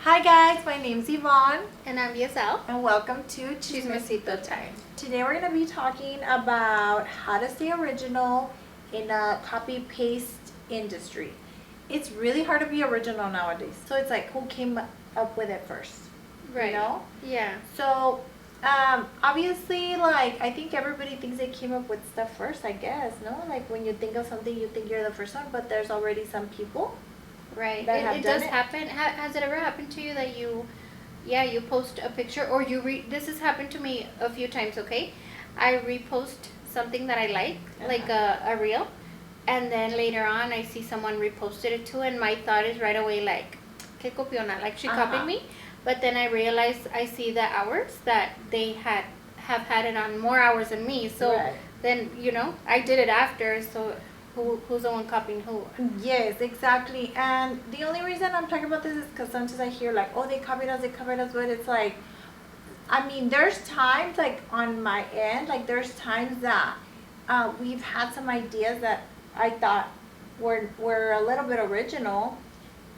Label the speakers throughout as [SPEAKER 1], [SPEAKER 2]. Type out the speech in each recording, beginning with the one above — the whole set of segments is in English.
[SPEAKER 1] Hi guys, my name's Yvonne
[SPEAKER 2] And I'm Yesel.
[SPEAKER 1] and welcome to
[SPEAKER 2] Chismecito Tiime.
[SPEAKER 1] Today we're going to be talking about how to stay original in a copy-paste industry. It's really hard to be original nowadays. So it's like, who came up with it first?
[SPEAKER 2] Right.
[SPEAKER 1] You know?
[SPEAKER 2] Yeah.
[SPEAKER 1] So, obviously, like, I think everybody thinks they came up with stuff first, I guess, no? Like, when you think of something, you think you're the first one, but there's already some people.
[SPEAKER 2] Right.
[SPEAKER 1] That
[SPEAKER 2] It does happen. Has it ever happened to you that you post a picture or this has happened to me a few times, okay? I repost something that I like a reel, and then later on I see someone reposted it too, and my thought is right away like, que copiona, like she copied me. But then I realize I see the hours that they have had it on more hours than me. So then, I did it after, so who's the one copying who?
[SPEAKER 1] Yes, exactly. And the only reason I'm talking about this is because sometimes I hear like, oh, they copied us, but it's like, I mean, there's times like on my end, like there's times that we've had some ideas that I thought were a little bit original,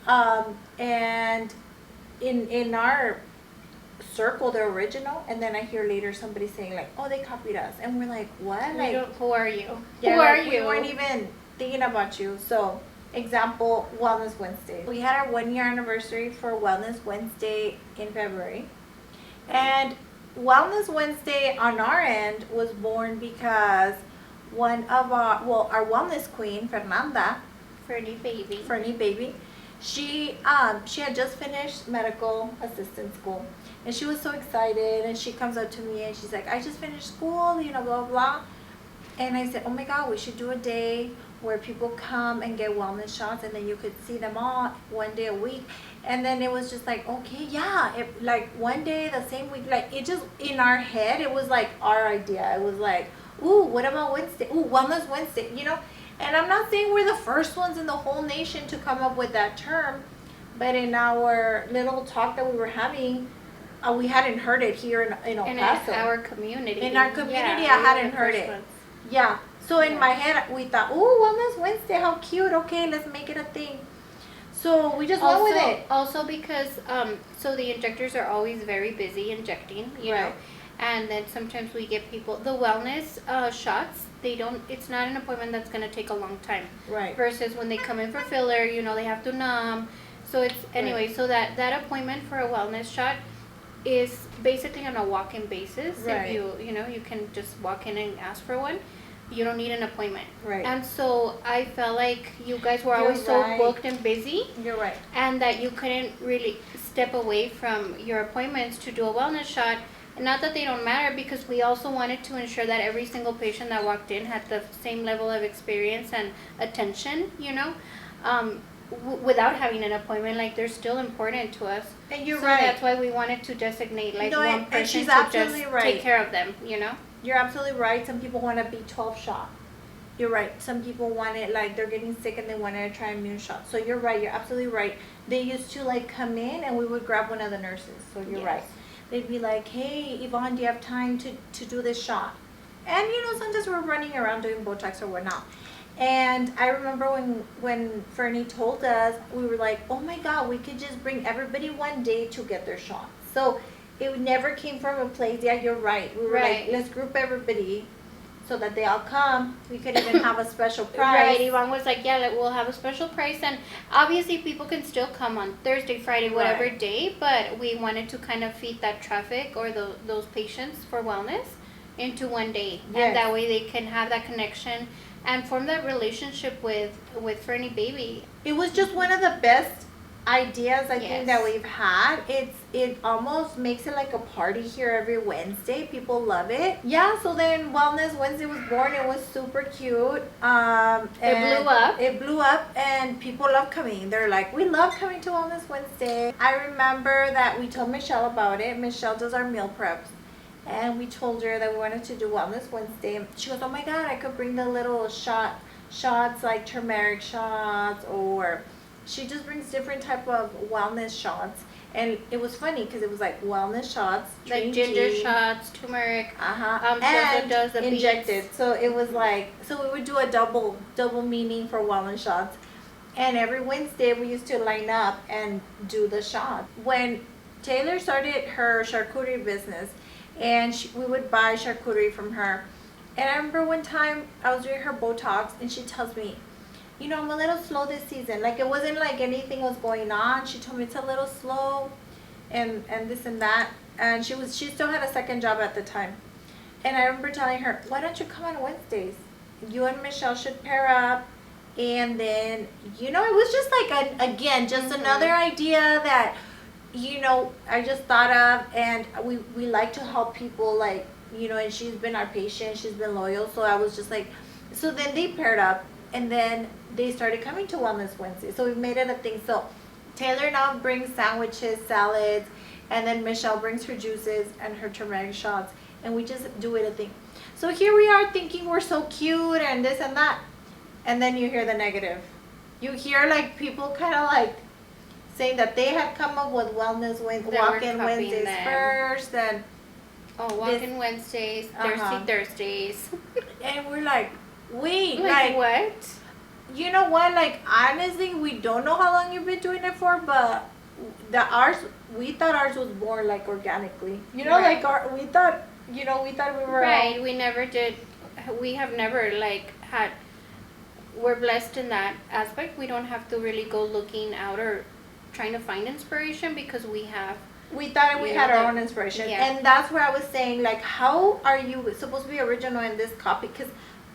[SPEAKER 1] and in our circle they're original, and then I hear later somebody saying like, oh, they copied us, and we're like, what? Like,
[SPEAKER 2] who are you?
[SPEAKER 1] Yeah,
[SPEAKER 2] who are
[SPEAKER 1] like,
[SPEAKER 2] you?
[SPEAKER 1] We weren't even thinking about you. So, example, Wellness Wednesday. We had our 1 year anniversary for Wellness Wednesday in February, and Wellness Wednesday on our end was born because one of our wellness queen, Fernanda,
[SPEAKER 2] Fernie
[SPEAKER 1] baby, she had just finished medical assistant school, and she was so excited, and she comes up to me and she's like, I just finished school, blah blah blah. And I said, oh my god, we should do a day where people come and get wellness shots, and then you could see them all one day a week. And then it was just like, okay, yeah, like one day the same week, like it just in our head, it was like our idea. It was like, ooh, what about Wednesday? Ooh, Wellness Wednesday, And I'm not saying we're the first ones in the whole nation to come up with that term, but in our little talk that we were having, we hadn't heard it here in El Paso.
[SPEAKER 2] In our community.
[SPEAKER 1] In our community, I hadn't heard it. Yeah. So in my head, we thought, ooh, Wellness Wednesday, how cute. Okay, let's make it a thing. So we just went with it.
[SPEAKER 2] Also because, so the injectors are always very busy injecting, you know. And then sometimes we get people, the wellness shots, it's not an appointment that's going to take a long time.
[SPEAKER 1] Right.
[SPEAKER 2] Versus when they come in for filler, they have to numb. So so that appointment for a wellness shot is basically on a walk-in basis.
[SPEAKER 1] Right.
[SPEAKER 2] If you can just walk in and ask for one. You don't need an appointment.
[SPEAKER 1] Right.
[SPEAKER 2] And so I felt like you guys were always so booked and busy.
[SPEAKER 1] You're right.
[SPEAKER 2] And that you couldn't really step away from your appointments to do a wellness shot. And not that they don't matter, because we also wanted to ensure that every single patient that walked in had the same level of experience and attention, without having an appointment. Like, they're still important to us.
[SPEAKER 1] And you're
[SPEAKER 2] so
[SPEAKER 1] right.
[SPEAKER 2] That's why we wanted to designate one person to just take care of them,
[SPEAKER 1] You're absolutely right. Some people want a B12 shot. You're right. Some people want it like they're getting sick and they want to try immune shot. So you're right. You're absolutely right. They used to like come in and we would grab one of the nurses. So you're right. They'd be like, hey, Yvonne, do you have time to do this shot? And, sometimes we're running around doing Botox or whatnot. And I remember when Fernie told us, we were like, oh my God, we could just bring everybody one day to get their shot. So it never came from a place, yeah, you're right. We were like, let's group everybody so that they all come. We could even have a special price.
[SPEAKER 2] Right, Yvonne was like, yeah, we'll have a special price. And obviously people can still come on Thursday, Friday, whatever day, but we wanted to kind of feed that traffic or those patients for wellness into one day. Yes. And that way they can have that connection and form that relationship with Fernie baby.
[SPEAKER 1] It was just one of the best ideas I think that we've had. It almost makes it like a party here every Wednesday. People love it. Yeah, so then Wellness Wednesday was born. It was super cute. It blew up and people love coming. They're like, we love coming to Wellness Wednesday. I remember that we told Michelle about it. Michelle does our meal preps. And we told her that we wanted to do Wellness Wednesday. She goes, oh my God, I could bring the little shots like turmeric shots, or she just brings different type of wellness shots. And it was funny because it was like wellness shots,
[SPEAKER 2] like ginger shots, turmeric,
[SPEAKER 1] and does the injected. So it was like, so we would do a double meaning for wellness shots. And every Wednesday we used to line up and do the shot. When Taylor started her charcuterie business, and we would buy charcuterie from her. And I remember one time I was doing her Botox, and she tells me, you know, I'm a little slow this season. Like, it wasn't like anything was going on. She told me it's a little slow, and this and that. And she still had a second job at the time. And I remember telling her, why don't you come on Wednesdays? You and Michelle should pair up. And then, you know, it was just like, just another idea that, you know, I just thought of. And we like to help people, like, you know, and she's been our patient. She's been loyal. So I was just like, so then they paired up. And then they started coming to Wellness Wednesday. So we made it a thing. So Taylor now brings sandwiches, salads. And then Michelle brings her juices and her turmeric shots. And we just do it a thing. So here we are thinking we're so cute and this and that. And then you hear the negative. You hear like people kind of like saying that they had come up with Wellness Walk-in Wednesdays first. And
[SPEAKER 2] Walk-in Wednesdays, Thirsty Thursdays.
[SPEAKER 1] And we're like, wait.
[SPEAKER 2] Like what?
[SPEAKER 1] You know what? Like, honestly, we don't know how long you've been doing it for, but we thought ours was born like organically. You know,
[SPEAKER 2] right.
[SPEAKER 1] Like we thought we were
[SPEAKER 2] right. We never did. We have never like had. We're blessed in that aspect. We don't have to really go looking out or trying to find inspiration because we thought
[SPEAKER 1] we had our own inspiration.
[SPEAKER 2] Yeah.
[SPEAKER 1] And that's where I was saying, like, how are you supposed to be original in this copy? Because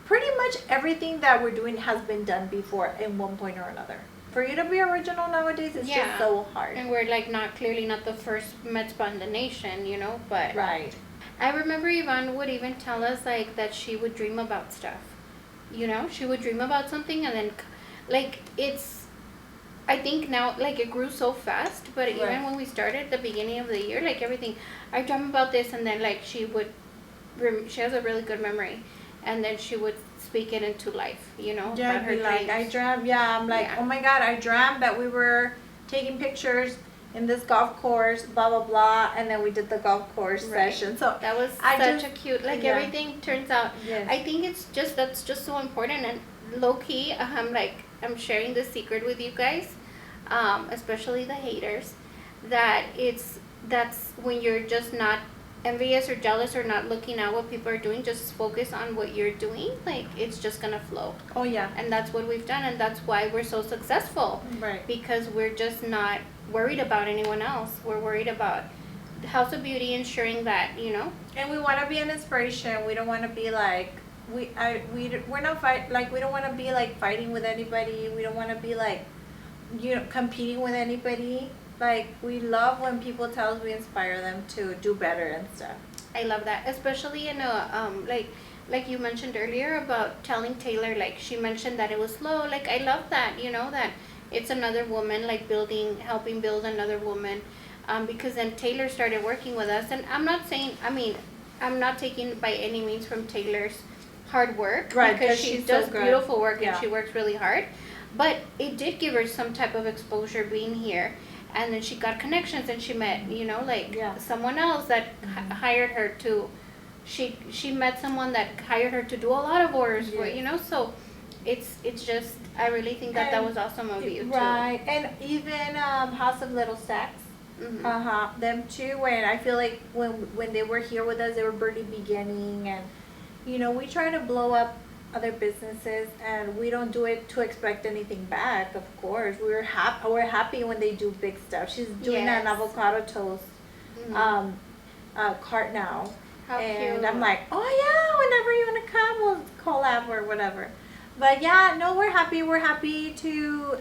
[SPEAKER 1] pretty much everything that we're doing has been done before in one point or another. For you to be original nowadays, it's just so hard.
[SPEAKER 2] And we're like clearly not the first med spa in the nation, you know, but
[SPEAKER 1] right.
[SPEAKER 2] I remember Yvonne would even tell us like that she would dream about stuff. You know, she would dream about something and then like I think now like it grew so fast, but even when we started at the beginning of the year, like everything, I dream about this, and then like she has a really good memory, and then she would speak it into life, you know.
[SPEAKER 1] Yeah,
[SPEAKER 2] about her
[SPEAKER 1] like I dreamt. I'm like, oh my God, I dreamt that we were taking pictures in this golf course, blah blah blah, and then we did the golf course session. So
[SPEAKER 2] that was such a cute, like everything turns out.
[SPEAKER 1] Yes.
[SPEAKER 2] I think that's just so important, and low key, I'm sharing this secret with you guys, especially the haters, that's when you're just not envious or jealous or not looking at what people are doing, just focus on what you're doing, like it's just gonna flow.
[SPEAKER 1] Oh yeah.
[SPEAKER 2] And that's what we've done, and that's why we're so successful.
[SPEAKER 1] Right.
[SPEAKER 2] Because we're just not worried about anyone else. We're worried about House of Beauty, ensuring that, you know.
[SPEAKER 1] And we want to be an inspiration. We don't want to be like we're not we don't want to be like fighting with anybody. We don't want to be like, you know, competing with anybody. Like, we love when people tell us we inspire them to do better and stuff.
[SPEAKER 2] I love that, especially in a like you mentioned earlier about telling Taylor, like she mentioned that it was slow. Like, I love that, you know, that it's another woman, like helping build another woman, because then Taylor started working with us. And I'm not taking by any means from Taylor's hard work,
[SPEAKER 1] right?
[SPEAKER 2] Because she does
[SPEAKER 1] so
[SPEAKER 2] beautiful work and she works really hard. But it did give her some type of exposure being here. And then she got connections, and she met, you know, like someone else that hired her to. She met someone that hired her to do a lot of orders for, you know. So it's just, I really think that was awesome of you too.
[SPEAKER 1] Right, and even House of Little Stacks, them too. When I feel like when they were here with us, they were barely beginning, and you know, we try to blow up other businesses, and we don't do it to expect anything back. Of course, we're happy when they do big stuff. She's doing an avocado toast cart now. How and cute. I'm like, oh yeah, whenever you want to come, we'll collab or whatever. But yeah, no, we're happy. We're happy to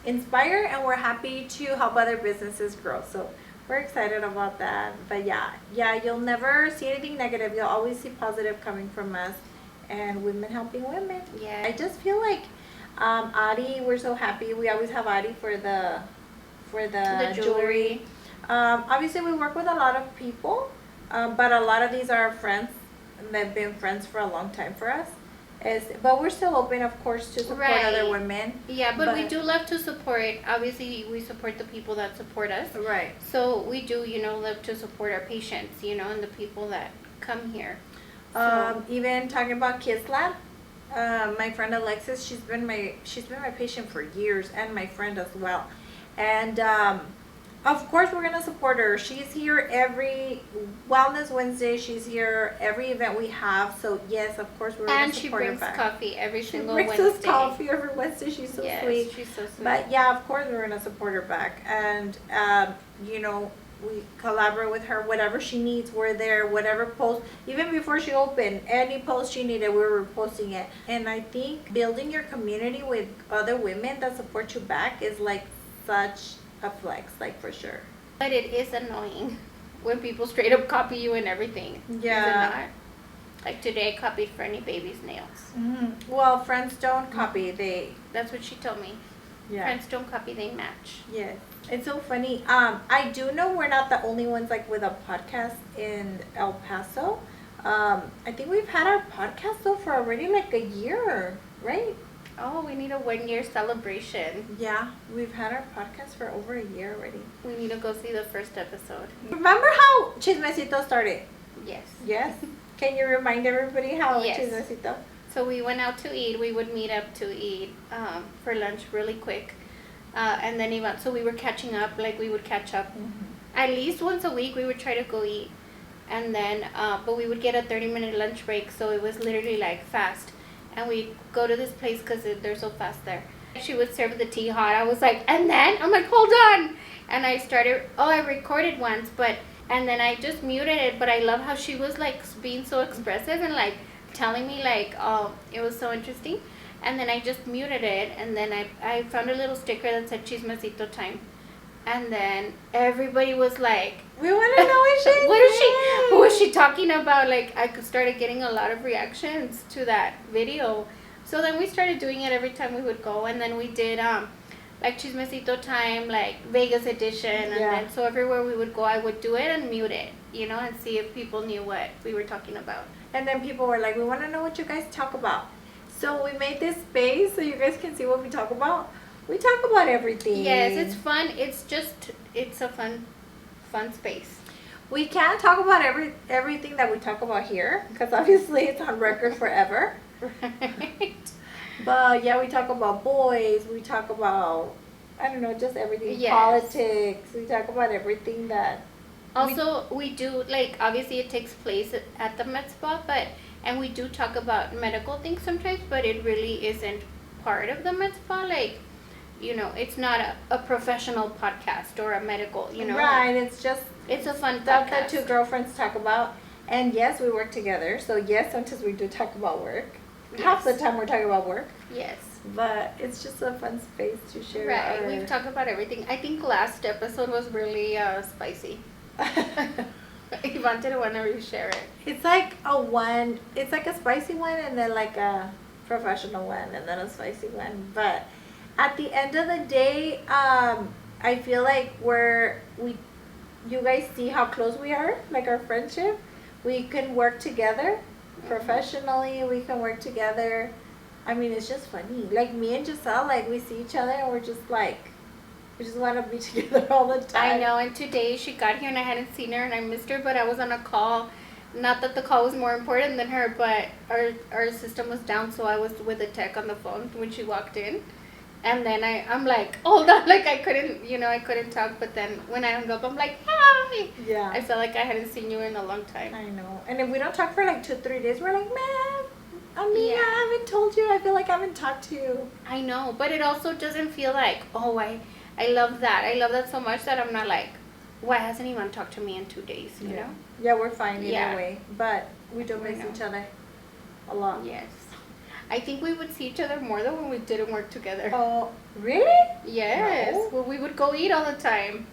[SPEAKER 1] inspire, and we're happy to help other businesses grow. So we're excited about that. But yeah, you'll never see anything negative. You'll always see positive coming from us. And women helping women. Yeah. I just feel like Adi, we're so happy. We always have Adi for the jewelry. Obviously, we work with a lot of people, but a lot of these are friends that have been friends for a long time for us. But we're still open, of course, to support other women.
[SPEAKER 2] Yeah, but we do love to support. Obviously, we support the people that support us.
[SPEAKER 1] Right.
[SPEAKER 2] So we do, you know, love to support our patients, you know, and the people that come here.
[SPEAKER 1] Even talking about Kids Lab, My friend Alexis, she's been my patient for years, and my friend as well. And of course, we're gonna support her. She's here every Wellness Wednesday. She's here every event we have. So yes, of course, we're gonna support her back.
[SPEAKER 2] And she brings coffee every single
[SPEAKER 1] Wednesday. She brings us coffee every Wednesday. She's so sweet.
[SPEAKER 2] She's so sweet.
[SPEAKER 1] But yeah, of course, we're gonna support her back. And you know, we collaborate with her. Whatever she needs, we're there. Whatever post, even before she opened, any post she needed, we were posting it. And I think building your community with other women that support you back is like such a flex, like for sure.
[SPEAKER 2] But it is annoying when people straight up copy you and everything.
[SPEAKER 1] Yeah.
[SPEAKER 2] Is it not? Like today, I copied Franny Baby's nails.
[SPEAKER 1] Mm-hmm. Well, friends don't copy.
[SPEAKER 2] That's what she told me.
[SPEAKER 1] Yeah.
[SPEAKER 2] Friends don't copy, they match.
[SPEAKER 1] Yes. It's so funny. I do know we're not the only ones like with a podcast in El Paso. I think we've had our podcast though for already like a year, right?
[SPEAKER 2] Oh, we need a 1 year celebration.
[SPEAKER 1] Yeah, we've had our podcast for over a year already.
[SPEAKER 2] We need to go see the first episode.
[SPEAKER 1] Remember how Chismecito started?
[SPEAKER 2] Yes.
[SPEAKER 1] Yes? Can you remind everybody how
[SPEAKER 2] Yes.
[SPEAKER 1] Chismecito?
[SPEAKER 2] So we went out to eat. We would meet up to eat for lunch really quick. And then so we were catching up, like we would catch up.
[SPEAKER 1] Mm-hmm.
[SPEAKER 2] At least once a week we would try to go eat. And then, but we would get a 30-minute lunch break, so it was literally like fast. And we'd go to this place because they're so fast there. She would serve the tea hot. I was like, and then? I'm like, hold on. And I started, I recorded once, and then I just muted it. But I love how she was like being so expressive and like telling me like, it was so interesting. And then I just muted it. And then I found a little sticker that said Chismecito Time. And then everybody was like,
[SPEAKER 1] we want to know
[SPEAKER 2] who is she talking about? Like, I started getting a lot of reactions to that video. So then we started doing it every time we would go. And then we did like Chismecito Time, like Vegas edition. And then so everywhere we would go, I would do it and mute it, you know, and see if people knew what we were talking about.
[SPEAKER 1] And then people were like, we want to know what you guys talk about. So we made this space so you guys can see what we talk about. We talk about everything.
[SPEAKER 2] Yes, it's fun. It's a fun space.
[SPEAKER 1] We can't talk about everything that we talk about here because obviously it's on record forever.
[SPEAKER 2] Right.
[SPEAKER 1] But yeah, we talk about boys. We talk about, I don't know, just everything.
[SPEAKER 2] Yes.
[SPEAKER 1] Politics. We talk about everything that.
[SPEAKER 2] Also, we do, like, obviously it takes place at the med spa, and we do talk about medical things sometimes, but it really isn't part of the med spa. Like, you know, it's not a professional podcast or a medical, you know.
[SPEAKER 1] Right, it's
[SPEAKER 2] a fun
[SPEAKER 1] stuff
[SPEAKER 2] podcast
[SPEAKER 1] that two girlfriends talk about. And yes, we work together. So yes, sometimes we do talk about work. Yes. Half the time we're talking about work.
[SPEAKER 2] Yes.
[SPEAKER 1] But it's just a fun space to share.
[SPEAKER 2] Right, we've talked about everything. I think last episode was really spicy. Yvonne didn't want to reshare it.
[SPEAKER 1] It's like a spicy one and then like a professional one and then a spicy one. But at the end of the day, I feel like you guys see how close we are, like our friendship. We can work together professionally. We can work together. I mean, it's just funny. Like me and Giselle, like we see each other and we're just like, we just want to be together all the time.
[SPEAKER 2] I know, and today she got here and I hadn't seen her and I missed her, but I was on a call. Not that the call was more important than her, but our system was down, so I was with a tech on the phone when she walked in. And then I'm like, hold on, like I couldn't talk, but then when I hung up, I'm like, hi!
[SPEAKER 1] Yeah.
[SPEAKER 2] I felt like I hadn't seen you in a long time.
[SPEAKER 1] I know. And if we don't talk for like 2-3 days, we're like, man, I haven't told you. I feel like I haven't talked to you.
[SPEAKER 2] I know, but it also doesn't feel like, oh, I love that. I love that so much that I'm not like, why hasn't anyone talked to me in 2 days, you know?
[SPEAKER 1] Yeah, we're fine either way. But we do miss each other a lot.
[SPEAKER 2] Yes. I think we would see each other more than when we didn't work together.
[SPEAKER 1] Oh, really?
[SPEAKER 2] Yes. No. Well, we would go eat all the time.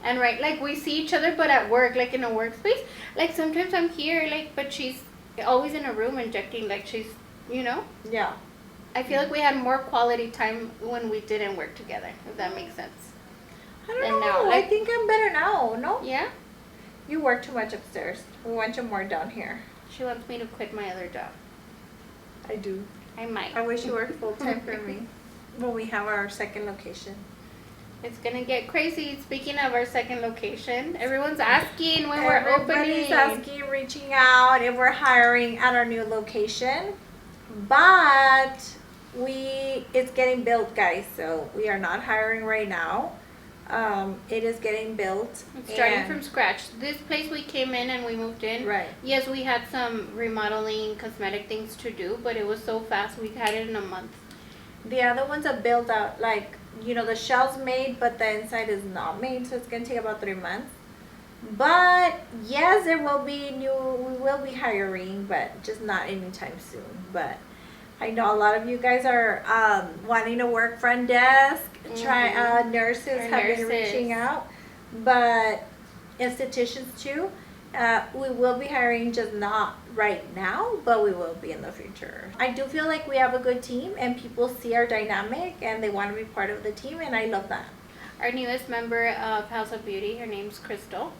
[SPEAKER 2] And like we see each other, but at work, like in a workspace. Like sometimes I'm here, like, but she's always in a room injecting, like she's, you know?
[SPEAKER 1] Yeah.
[SPEAKER 2] I feel like we had more quality time when we didn't work together, if that makes sense.
[SPEAKER 1] I don't know. Like, I think I'm better now, no?
[SPEAKER 2] Yeah?
[SPEAKER 1] You work too much upstairs. We want you more down here.
[SPEAKER 2] She wants me to quit my other job.
[SPEAKER 1] I do.
[SPEAKER 2] I might.
[SPEAKER 1] I wish you worked full time for me. When we have our second location.
[SPEAKER 2] It's gonna get crazy. Speaking of our second location, everyone's asking when we're opening.
[SPEAKER 1] Everybody's asking, reaching out if we're hiring at our new location. But it's getting built, guys, so we are not hiring right now. It is getting built.
[SPEAKER 2] It's starting from scratch. This place we came in and we moved in.
[SPEAKER 1] Right.
[SPEAKER 2] Yes, we had some remodeling, cosmetic things to do, but it was so fast. We had it in a month.
[SPEAKER 1] The other ones are built out, like, the shell's made, but the inside is not made, so it's going to take about 3 months. But, yes, we will be hiring, but just not anytime soon. But I know a lot of you guys are wanting to work front desk, nurses have been reaching out, but estheticians too. We will be hiring, just not right now, but we will be in the future. I do feel like we have a good team and people see our dynamic and they want to be part of the team, and I love that.
[SPEAKER 2] Our newest member of House of Beauty, her name's Crystal.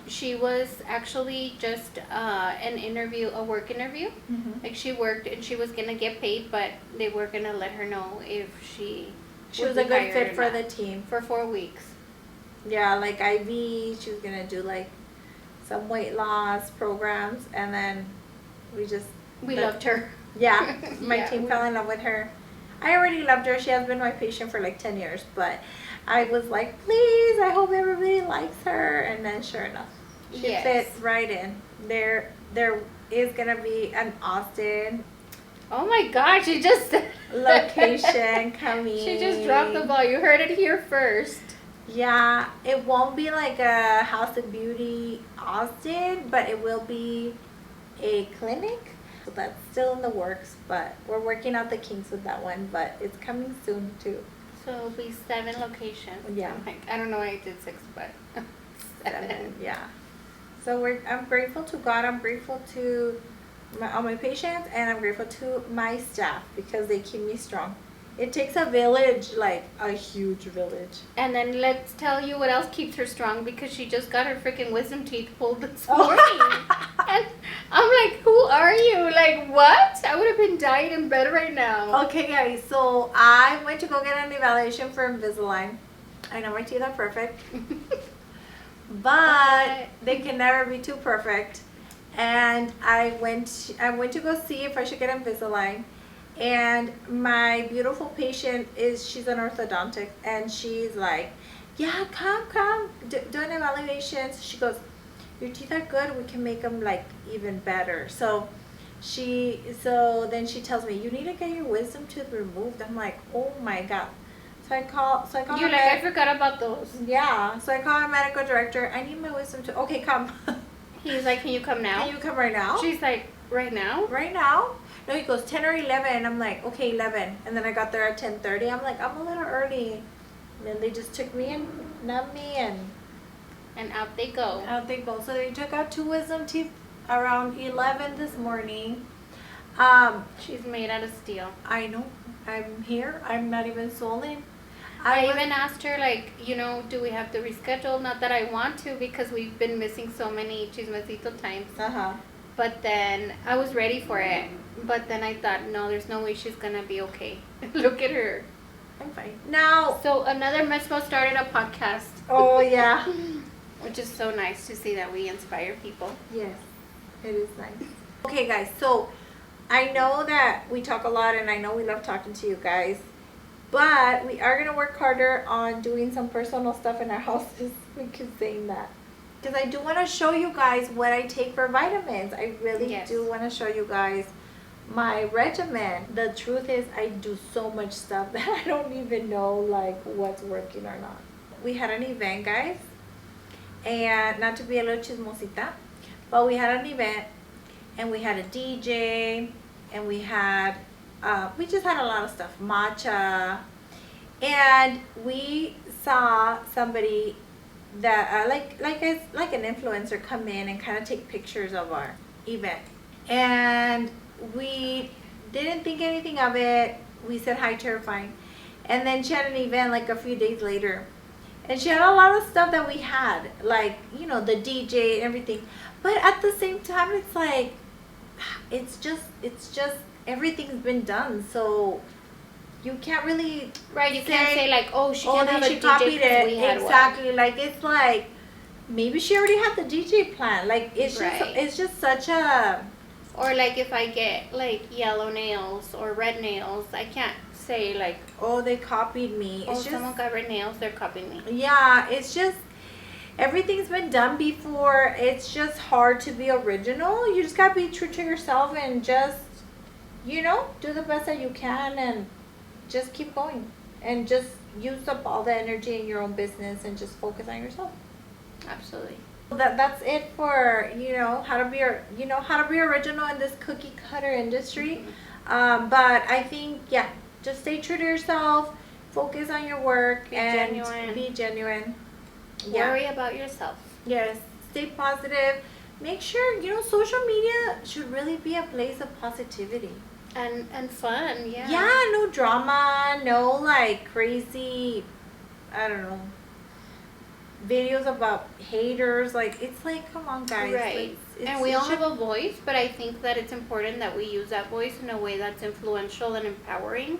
[SPEAKER 2] She was actually just a work interview. Like, she worked and she was gonna get paid, but they were gonna let her know if she
[SPEAKER 1] was a good fit for the team
[SPEAKER 2] for 4 weeks.
[SPEAKER 1] Yeah, like IV. She was gonna do like some weight loss programs, and then we
[SPEAKER 2] loved her.
[SPEAKER 1] Yeah, my team fell in love with her. I already loved her. She has been my patient for like 10 years, but I was like, please, I hope everybody likes her. And then sure enough, she fit right in. There is going to be an Austin.
[SPEAKER 2] Oh my God, she just
[SPEAKER 1] location coming.
[SPEAKER 2] She just dropped the ball. You heard it here first.
[SPEAKER 1] Yeah, it won't be like a House of Beauty Austin, but it will be a clinic. So that's still in the works, but we're working out the kinks with that one, but it's coming soon too.
[SPEAKER 2] So it'll be 7 locations.
[SPEAKER 1] Yeah.
[SPEAKER 2] I don't know why I did 6, but 7.
[SPEAKER 1] Yeah. So I'm grateful to God. I'm grateful to all my patients, and I'm grateful to my staff because they keep me strong. It takes a village, like a huge village.
[SPEAKER 2] And then let's tell you what else keeps her strong, because she just got her freaking wisdom teeth pulled this morning. And I'm like, who are you? Like, what? I would have been dying in bed right now.
[SPEAKER 1] Okay, guys, so I went to go get an evaluation for Invisalign. I know my teeth are perfect, but they can never be too perfect. And I went to go see if I should get Invisalign. And my beautiful patient she's an orthodontist, and she's like, yeah, come, do an evaluation. So she goes, your teeth are good, we can make them like even better. So then she tells me, you need to get your wisdom tooth removed. I'm like, oh my God. So I call
[SPEAKER 2] you're like, I forgot about those.
[SPEAKER 1] Yeah, so I call my medical director, I need my wisdom tooth. Okay, come.
[SPEAKER 2] He's like, can you come now?
[SPEAKER 1] Can you come right now?
[SPEAKER 2] She's like, right now?
[SPEAKER 1] Right now? No, he goes 10 or 11. I'm like, okay, 11. And then I got there at 10:30. I'm like, I'm a little early. And then they just took me and numbed me,
[SPEAKER 2] and out they go.
[SPEAKER 1] Out they go. So they took out 2 wisdom teeth around 11 this morning.
[SPEAKER 2] She's made out of steel.
[SPEAKER 1] I know. I'm here. I'm not even swollen.
[SPEAKER 2] I even asked her, like, do we have to reschedule? Not that I want to, because we've been missing so many Chismecito times. But then I was ready for it. But then I thought, no, there's no way she's going to be okay. Look at her.
[SPEAKER 1] I'm fine. Now.
[SPEAKER 2] So another Mesmo started a podcast.
[SPEAKER 1] Oh, yeah.
[SPEAKER 2] Which is so nice to see that we inspire people.
[SPEAKER 1] Yes, it is nice. Okay, guys. So I know that we talk a lot, and I know we love talking to you guys. But we are going to work harder on doing some personal stuff in our houses. We keep saying that. Because I do want to show you guys what I take for vitamins. I really do want to show you guys my regimen. The truth is, I do so much stuff that I don't even know like what's working or not. We had an event, guys, and not to be a little chismosita, but we had an event, and we had a DJ, and we just had a lot of stuff, matcha, and we saw somebody that like an influencer come in and kind of take pictures of our event, and we didn't think anything of it. We said hi to her, fine. And then she had an event like a few days later, and she had a lot of stuff that we had, like the DJ and everything. But at the same time, it's like it's just everything's been done, so you can't really
[SPEAKER 2] you can't say like, oh, she can have a DJ
[SPEAKER 1] copied it.
[SPEAKER 2] We had
[SPEAKER 1] Exactly.
[SPEAKER 2] one.
[SPEAKER 1] Like, it's like maybe she already had the DJ plan. Like, it's just such a
[SPEAKER 2] Or like if I get like yellow nails or red nails, I can't say like,
[SPEAKER 1] oh, they copied me.
[SPEAKER 2] oh,
[SPEAKER 1] It's just,
[SPEAKER 2] someone got red nails, they're copying me.
[SPEAKER 1] yeah, it's just, everything's been done before. It's just hard to be original. You just gotta be true to yourself and just, you know, do the best that you can and just keep going. And just use up all the energy in your own business and just focus on yourself.
[SPEAKER 2] Absolutely.
[SPEAKER 1] That's it for, you know, how to be original in this cookie cutter industry. But I think, yeah, just stay true to yourself, focus on your work, and be genuine. Yeah.
[SPEAKER 2] Worry about yourself.
[SPEAKER 1] Yes, stay positive. Make sure, you know, social media should really be a place of positivity.
[SPEAKER 2] And fun, yeah.
[SPEAKER 1] Yeah, no drama, no like crazy, I don't know, videos about haters. Like, it's like, come on, guys.
[SPEAKER 2] Right. And we all have a voice, but I think that it's important that we use that voice in a way that's influential and empowering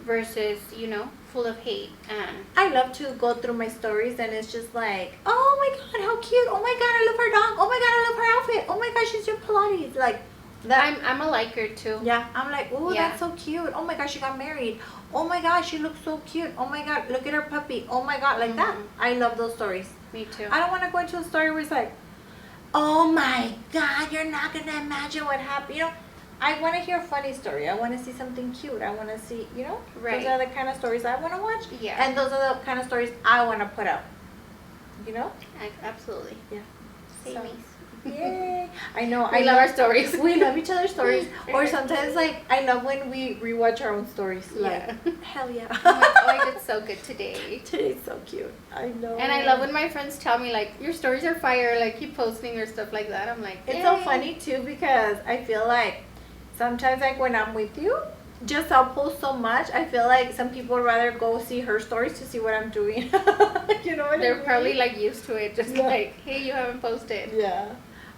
[SPEAKER 2] versus, you know, full of hate. And
[SPEAKER 1] I love to go through my stories and it's just like, oh my god, how cute. Oh my god, I love her dog. Oh my god, I love her outfit. Oh my god, she's doing Pilates. Like that.
[SPEAKER 2] I'm a liker too.
[SPEAKER 1] Yeah, I'm like, oh,
[SPEAKER 2] Yeah.
[SPEAKER 1] that's so cute. Oh my god, she got married. Oh my god, she looks so cute. Oh my god, look at her puppy. Oh my god, like that. I love those stories.
[SPEAKER 2] Me too.
[SPEAKER 1] I don't want to go into a story where it's like, oh my god, you're not going to imagine what happened. You know, I want to hear a funny story. I want to see something cute. I want to see, you know,
[SPEAKER 2] Right.
[SPEAKER 1] those are the kind of stories I want to watch.
[SPEAKER 2] Yeah.
[SPEAKER 1] And those are the kind of stories I want to put out. You know?
[SPEAKER 2] Absolutely.
[SPEAKER 1] Yeah.
[SPEAKER 2] Same
[SPEAKER 1] So-
[SPEAKER 2] me.
[SPEAKER 1] Yay. I know.
[SPEAKER 2] We love our stories.
[SPEAKER 1] We love each other's stories. Or sometimes, like, I love when we rewatch our own stories. Like,
[SPEAKER 2] Yeah.
[SPEAKER 1] hell yeah.
[SPEAKER 2] I'm like, oh, I did so good today.
[SPEAKER 1] Today's so cute. I know.
[SPEAKER 2] And I love when my friends tell me, like, your stories are fire, like, keep posting or stuff like that. I'm like,
[SPEAKER 1] It's
[SPEAKER 2] yay.
[SPEAKER 1] so funny too because I feel like sometimes, like, when I'm with you, just I'll post so much. I feel like some people would rather go see her stories to see what I'm doing. You know what I
[SPEAKER 2] They're
[SPEAKER 1] mean?
[SPEAKER 2] probably like used to it, just
[SPEAKER 1] Yeah.
[SPEAKER 2] like, hey, you haven't posted.
[SPEAKER 1] Yeah.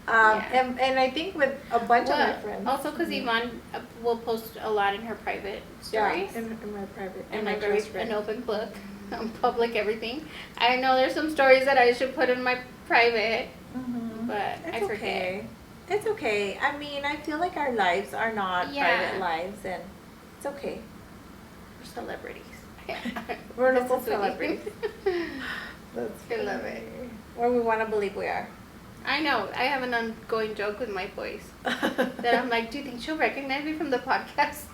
[SPEAKER 2] Yeah.
[SPEAKER 1] And I think with a bunch of my
[SPEAKER 2] Well,
[SPEAKER 1] friends.
[SPEAKER 2] also because Yvonne will post a lot in her private stories.
[SPEAKER 1] Yeah, in my private.
[SPEAKER 2] And
[SPEAKER 1] my
[SPEAKER 2] I'm very
[SPEAKER 1] close friends.
[SPEAKER 2] an open book. I'm public everything. I know there's some stories that I should put in my private,
[SPEAKER 1] Mhm.
[SPEAKER 2] but
[SPEAKER 1] It's
[SPEAKER 2] I forget.
[SPEAKER 1] okay. It's okay. I mean, I feel like our lives are not
[SPEAKER 2] Yeah.
[SPEAKER 1] private lives, and it's okay.
[SPEAKER 2] We're celebrities.
[SPEAKER 1] We're
[SPEAKER 2] This
[SPEAKER 1] local
[SPEAKER 2] is sweetie.
[SPEAKER 1] celebrities. That's
[SPEAKER 2] I love it.
[SPEAKER 1] Or we want to believe we are.
[SPEAKER 2] I know. I have an ongoing joke with my voice. That I'm like, do you think she'll recognize me from the podcast?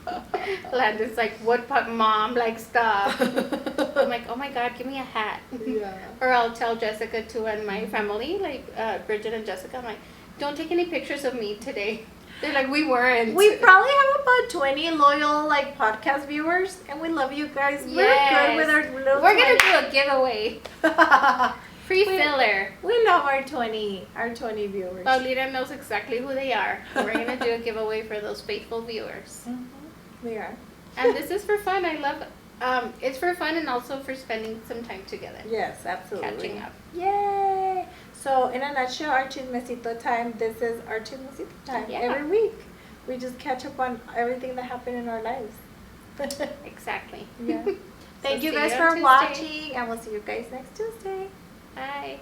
[SPEAKER 2] Landon's like, what mom? Like, stop. I'm like, oh my god, give me a hat.
[SPEAKER 1] Yeah.
[SPEAKER 2] Or I'll tell Jessica too and my family, like Bridget and Jessica, I'm like, don't take any pictures of me today. They're like, we weren't.
[SPEAKER 1] We probably have about 20 loyal like podcast viewers, and we love you guys.
[SPEAKER 2] Yes.
[SPEAKER 1] We're good with our little.
[SPEAKER 2] We're gonna do a giveaway. Free filler.
[SPEAKER 1] We love our 20 viewers.
[SPEAKER 2] Paulina knows exactly who they are. We're gonna do a giveaway for those faithful viewers.
[SPEAKER 1] We are.
[SPEAKER 2] And this is for fun. I love. It's for fun and also for spending some time together.
[SPEAKER 1] Yes, absolutely.
[SPEAKER 2] Catching up.
[SPEAKER 1] Yay! So, in a nutshell, our Chismecito time. This is our Chismecito time.
[SPEAKER 2] Yeah.
[SPEAKER 1] Every week, we just catch up on everything that happened in our lives.
[SPEAKER 2] Exactly.
[SPEAKER 1] Yeah. Thank you
[SPEAKER 2] see
[SPEAKER 1] guys
[SPEAKER 2] you
[SPEAKER 1] for
[SPEAKER 2] on Tuesday.
[SPEAKER 1] watching, and we'll see you guys next Tuesday.
[SPEAKER 2] Bye.